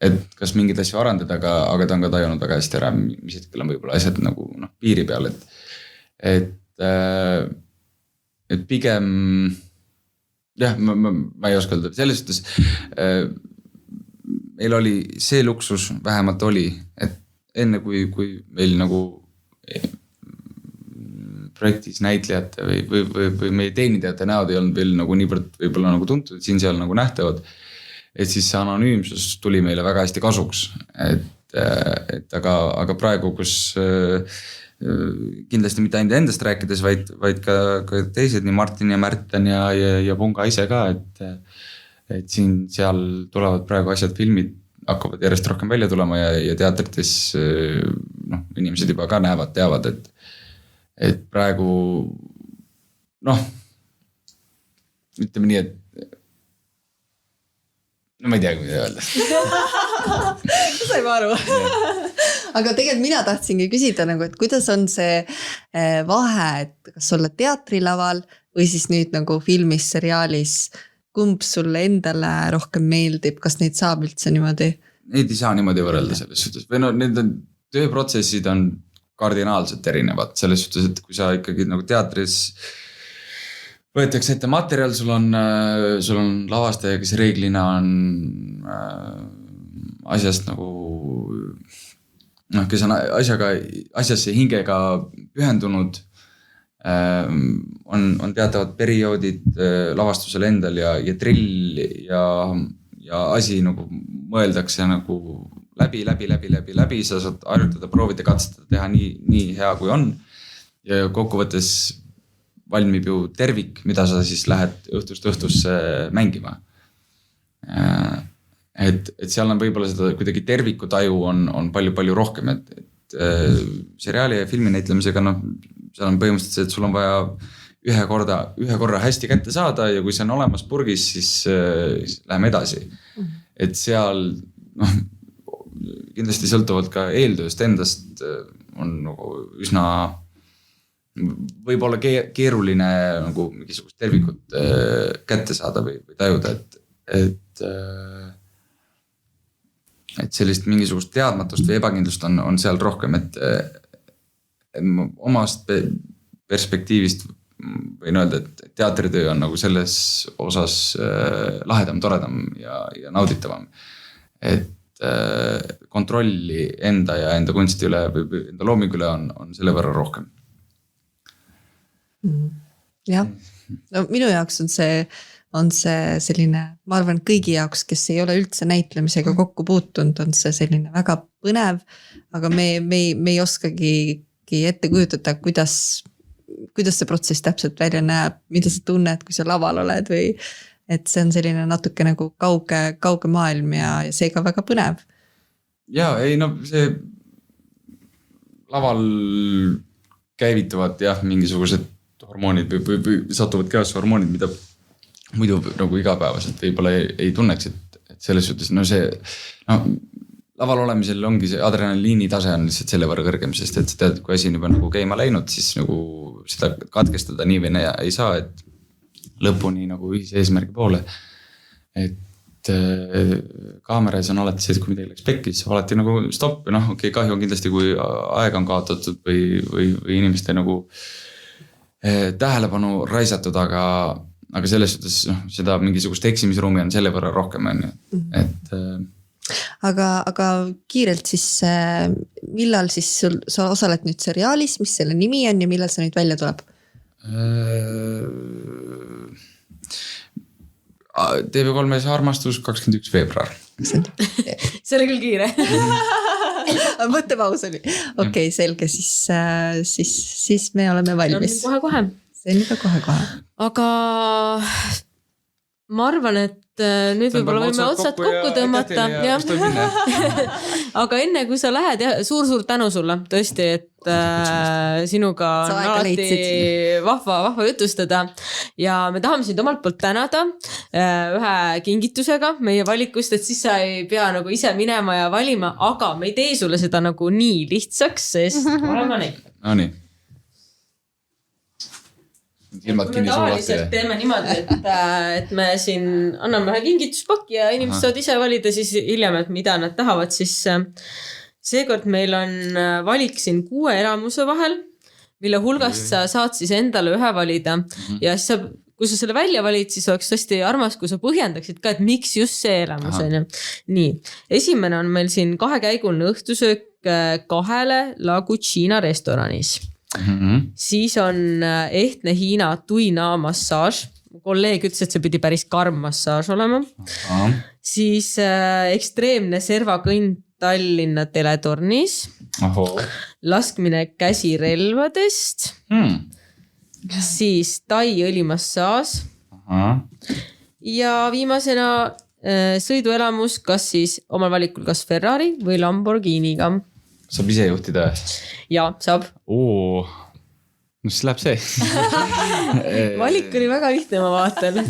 et kas mingid asju arendada, aga ta on ka tajunud väga hästi ära, mis hetkel on võib-olla asjad nagu piiri peal, et pigem jah, ma ei oska öelda, selles suhtes meil oli see luksus vähemalt oli, et enne kui meil nagu projektis näitlejate või meie teenindajate näod ei olnud veel nagu niivõrd võib-olla nagu tuntud, et siin seal nagu nähtavad, et siis see anonüümsus tuli meile väga hästi kasuks, aga praegu, kus kindlasti mitte ainult endast rääkides, vaid ka teised, nii Martin ja Märten ja Punga ise ka, et siin seal tulevad praegu asjad, filmid hakkavad järjest rohkem välja tulema ja teatrites inimesed juba ka näevad, teavad, et praegu ütleme nii, et ma ei tea, mida öelda. Sai ma aru. Aga tegelikult mina tahtsingi küsida, et kuidas on see vahe, et kas olla teatrilaval või siis nüüd nagu filmis, seriaalis, kumb sulle endale rohkem meeldib, kas neid saab üldse niimoodi? Neid ei saa niimoodi võrrelda selles suhtes. Või need tööprotsessid on kardinaalselt erinevad selles suhtes, et kui sa ikkagi nagu teatris võetakse ette materjal, sul on lavastaja, kes reeglina on asjast nagu kes on asjasse hingega pühendunud, on teatavad perioodid lavastusel endal ja drill ja asi nagu mõeldakse nagu läbi, sa saad harjutada, proovida, katsetada, teha nii hea kui on ja kokkuvõttes valmib ju tervik, mida sa siis lähed õhtust õhtusse mängima. Et seal on võib-olla seda kuidagi tervikutaju on palju rohkem, et seriaali ja filmi näitlemisega seal on põhimõtteliselt see, et sul on vaja ühe korra hästi kätte saada ja kui see on olemas purgis, siis läheme edasi. Et seal kindlasti sõltuvalt ka eeltööst endast on nagu üsna võib-olla keeruline nagu mingisugust tervikut kätte saada või tajuda, et sellist mingisugust teadmatust või ebakindlust on seal rohkem, et omast perspektiivist võin öelda, et teatritöö on nagu selles osas lahedam, toredam ja nauditavam. Et kontrolli enda ja enda kunsti üle või enda loomingu üle on selle võrra rohkem. Jah, no minu jaoks on see selline, ma arvan kõigi jaoks, kes ei ole üldse näitlemisega kokku puutunud, on see selline väga põnev, aga me ei oskagi ette kujutada, kuidas see protsess täpselt välja näeb, mida sa tunned, kui sa laval oled või et see on selline natuke nagu kauge maailm ja seega väga põnev. Ja ei no see laval käivituvad jah, mingisugused hormoonid või satuvad kehasse hormoonid, mida muidu nagu igapäevaselt võib-olla ei tunneks, et selles suhtes, no see laval olemisel ongi see adrenaliini tase on lihtsalt selle võrra kõrgem, sest et tead, kui asi on juba nagu käima läinud, siis nagu seda katkestada nii või ei saa, et lõpuni nagu ühise eesmärgi poole. Et kaameras on alati see, et kui midagi läks pekki, siis alati nagu stopp, okei, kahju on kindlasti, kui aeg on kaotatud või inimeste nagu tähelepanu raisatud, aga selles suhtes seda mingisugust eksimisruumi on selle võrra rohkem, et aga kiirelt siis, millal siis sa osaled nüüd seriaalis, mis selle nimi on ja millal see nüüd välja tuleb? TV3-s Armastus 21. veebruar. See oli küll kiire. Mõttepaus oli. Okei, selge, siis me oleme valmis. Kohe-kohe. See on juba kohe-kohe. Aga ma arvan, et nüüd võib-olla võime otsad kokku tõmmata. Aga enne kui sa lähed, suur tänu sulle tõesti, et sinuga on alati vahva jutustada ja me tahame sind omalt poolt tänada ühe kingitusega meie valikust, et siis sa ei pea nagu ise minema ja valima, aga me ei tee sulle seda nagu nii lihtsaks, sest olema neid. No nii. Me tavaliselt teeme niimoodi, et me siin anname ühe kingituspaki ja inimesed saavad ise valida siis hiljem, et mida nad tahavad, siis seekord meil on valik siin 6 elamuse vahel, mille hulgast sa saad siis endale ühe valida ja siis kui sa selle välja valid, siis oleks tõesti armas, kui sa põhjendaksid ka, et miks just see elamus on. Nii, esimene on meil siin 2-käiguline õhtusöök 2 La Cucina restoranis. Siis on ehtne Hiina tuina massaaž. Kolleeg ütles, et see pidi päris karm massaaž olema. Siis ekstreemne servakõnd Tallinna teletornis. Laskmine käsirelvadest. Siis Tai õlimassaaž. Ja viimasena sõiduelamus, kas siis omal valikul kas Ferrari või Lamborghiniga. Saab ise juhtida? Ja, saab. No siis läheb see. Valik oli väga lihtne, ma vaatan.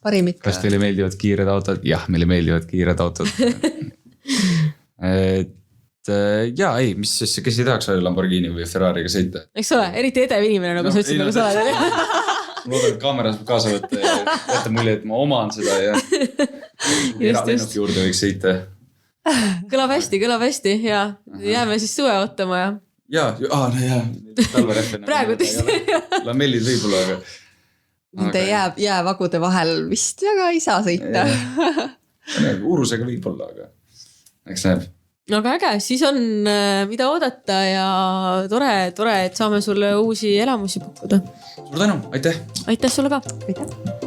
Parim ikka. Kas teile meeldivad kiired autod? Jah, meile meeldivad kiired autod. Kes ei tahaks olla Lamborghini või Ferrariga sõita? Eks ole, eriti edev inimene, nagu sa ütlesid, nagu sa oled. Ma loodan, et kaameras kaasa võtta mulje, et ma oman seda ja eralennuki juurde võiks sõita. Kõlab hästi ja jääme siis suve ootama ja. Talverehvena. Praegu tõesti. Lamellid võib-olla, aga. Nende jäävagude vahel vist väga ei saa sõita. Urusega võib-olla, aga eks näeb. Aga äge, siis on mida oodata ja tore, et saame sulle uusi elamusi pakkuda. Suur tänu, aitäh! Aitäh sulle ka! Aitäh!